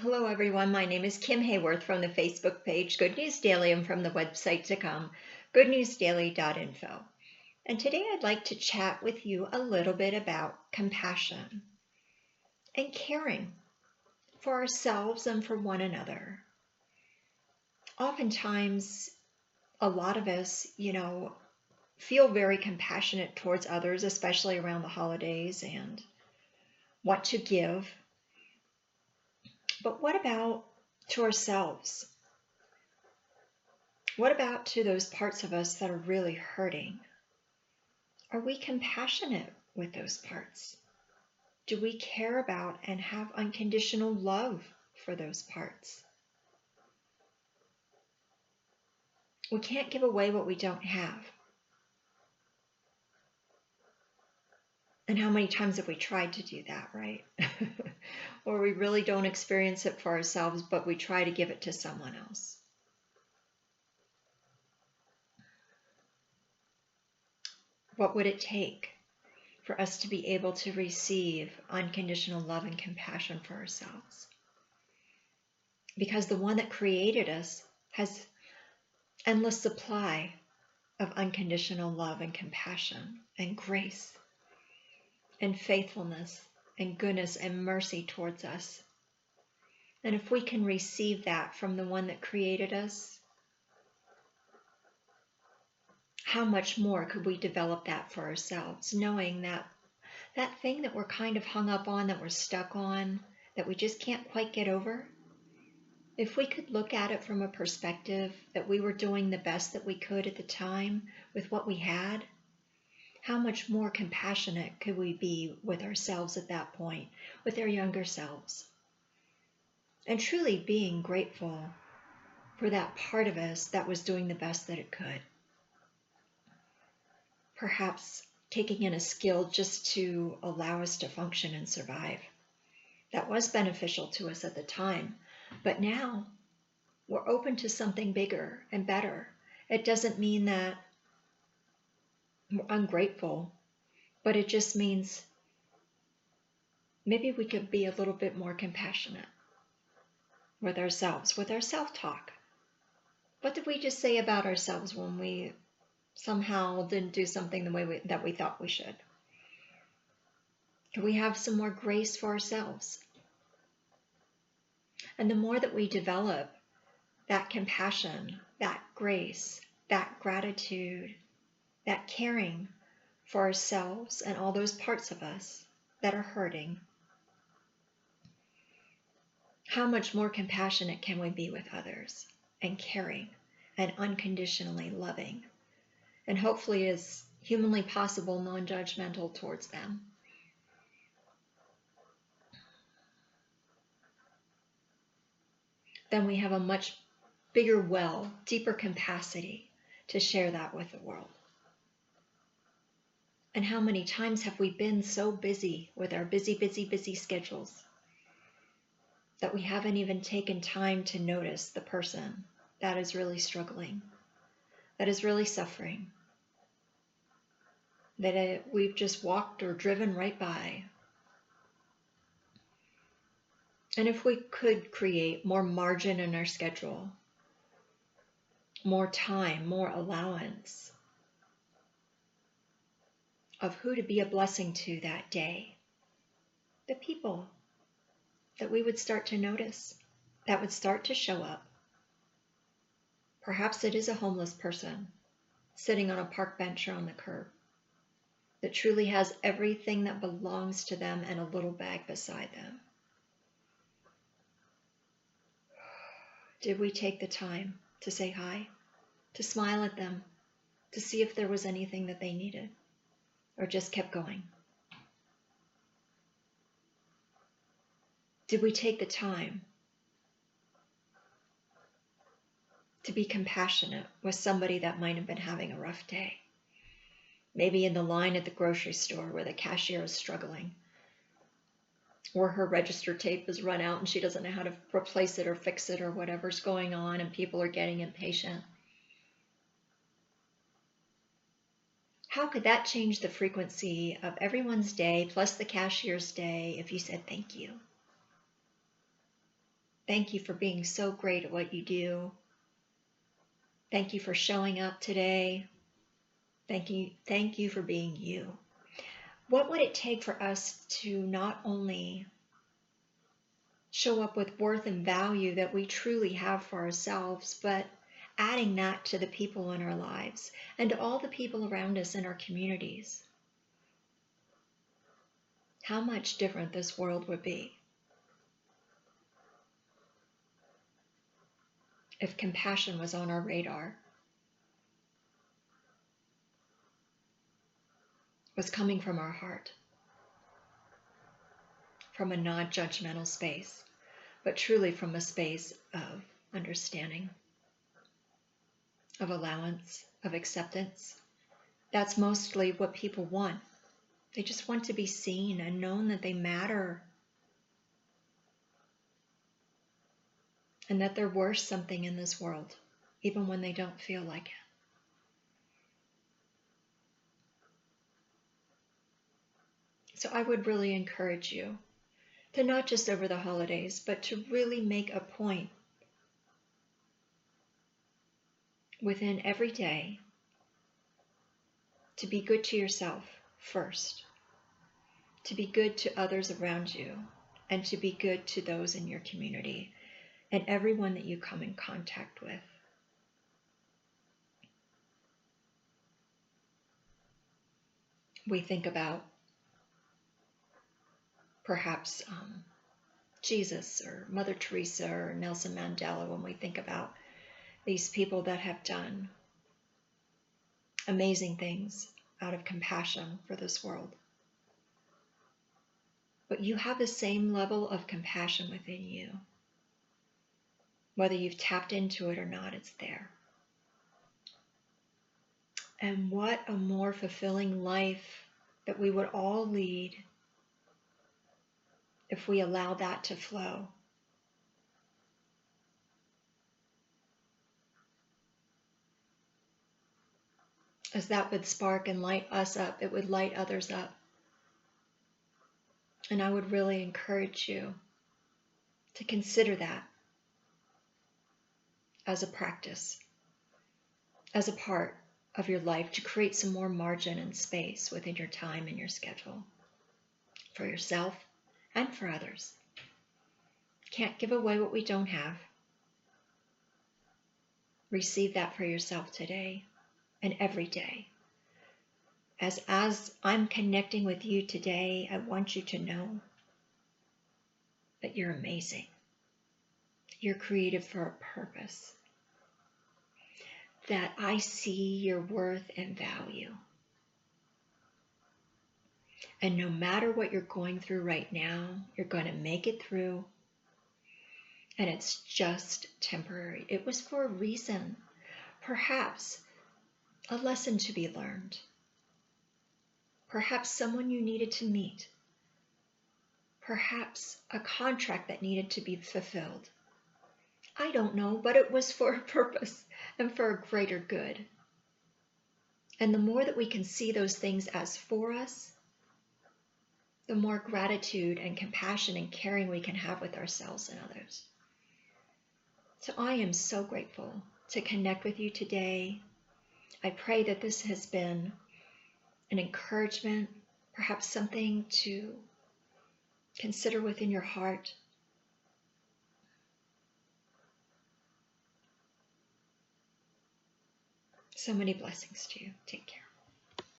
Hello, everyone. My name is Kim Hayworth from the Facebook page Good News Daily and from the website to come, goodnewsdaily.info. And today I'd like to chat with you a little bit about compassion and caring for ourselves and for one another. Oftentimes, a lot of us, feel very compassionate towards others, especially around the holidays, and want to give. But what about to ourselves? What about to those parts of us that are really hurting? Are we compassionate with those parts? Do we care about and have unconditional love for those parts? We can't give away what we don't have. And how many times have we tried to do that, right? Or we really don't experience it for ourselves, but we try to give it to someone else. What would it take for us to be able to receive unconditional love and compassion for ourselves? Because the one that created us has endless supply of unconditional love and compassion and grace and faithfulness and goodness and mercy towards us. And if we can receive that from the one that created us, how much more could we develop that for ourselves, knowing that that thing that we're kind of hung up on, that we're stuck on, that we just can't quite get over, if we could look at it from a perspective that we were doing the best that we could at the time with what we had, how much more compassionate could we be with ourselves at that point, with our younger selves? And truly being grateful for that part of us that was doing the best that it could. Perhaps taking in a skill just to allow us to function and survive. That was beneficial to us at the time, but now we're open to something bigger and better. It doesn't mean that we're ungrateful, but it just means maybe we could be a little bit more compassionate with ourselves, with our self-talk. What did we just say about ourselves when we somehow didn't do something the way that we thought we should? Can we have some more grace for ourselves? And the more that we develop that compassion, that grace, that gratitude, that caring for ourselves and all those parts of us that are hurting, how much more compassionate can we be with others and caring and unconditionally loving, and hopefully as humanly possible, non-judgmental towards them. Then we have a much bigger well, deeper capacity to share that with the world. And how many times have we been so busy with our busy schedules that we haven't even taken time to notice the person that is really struggling, that is really suffering, that we've just walked or driven right by. And if we could create more margin in our schedule, more time, more allowance of who to be a blessing to that day, the people that we would start to notice, that would start to show up. Perhaps it is a homeless person sitting on a park bench or on the curb that truly has everything that belongs to them and a little bag beside them. Did we take the time to say hi, to smile at them, to see if there was anything that they needed, or just kept going? Did we take the time to be compassionate with somebody that might have been having a rough day? Maybe in the line at the grocery store where the cashier is struggling, or her register tape is run out and she doesn't know how to replace it or fix it or whatever's going on and people are getting impatient. How could that change the frequency of everyone's day plus the cashier's day if you said thank you? Thank you for being so great at what you do. Thank you for showing up today. Thank you for being you. What would it take for us to not only show up with worth and value that we truly have for ourselves, but adding that to the people in our lives and to all the people around us in our communities? How much different this world would be if compassion was on our radar, was coming from our heart, from a non-judgmental space, but truly from a space of understanding, of allowance, of acceptance. That's mostly what people want. They just want to be seen and known that they matter, and that they're worth something in this world, even when they don't feel like it. So I would really encourage you to not just over the holidays, but to really make a point within every day to be good to yourself first, to be good to others around you, and to be good to those in your community and everyone that you come in contact with. We think about perhaps Jesus or Mother Teresa or Nelson Mandela when we think about these people that have done amazing things out of compassion for this world. But you have the same level of compassion within you. Whether you've tapped into it or not, it's there. And what a more fulfilling life that we would all lead if we allow that to flow. As that would spark and light us up, it would light others up. And I would really encourage you to consider that as a practice, as a part of your life, to create some more margin and space within your time and your schedule for yourself and for others. Can't give away what we don't have. Receive that for yourself today and every day. As I'm connecting with you today, I want you to know that you're amazing. You're created for a purpose. That I see your worth and value. And no matter what you're going through right now, you're going to make it through. And it's just temporary. It was for a reason. Perhaps a lesson to be learned. Perhaps someone you needed to meet. Perhaps a contract that needed to be fulfilled. I don't know, but it was for a purpose and for a greater good. And the more that we can see those things as for us, the more gratitude and compassion and caring we can have with ourselves and others. So I am so grateful to connect with you today. I pray that this has been an encouragement, perhaps something to consider within your heart. So many blessings to you. Take care.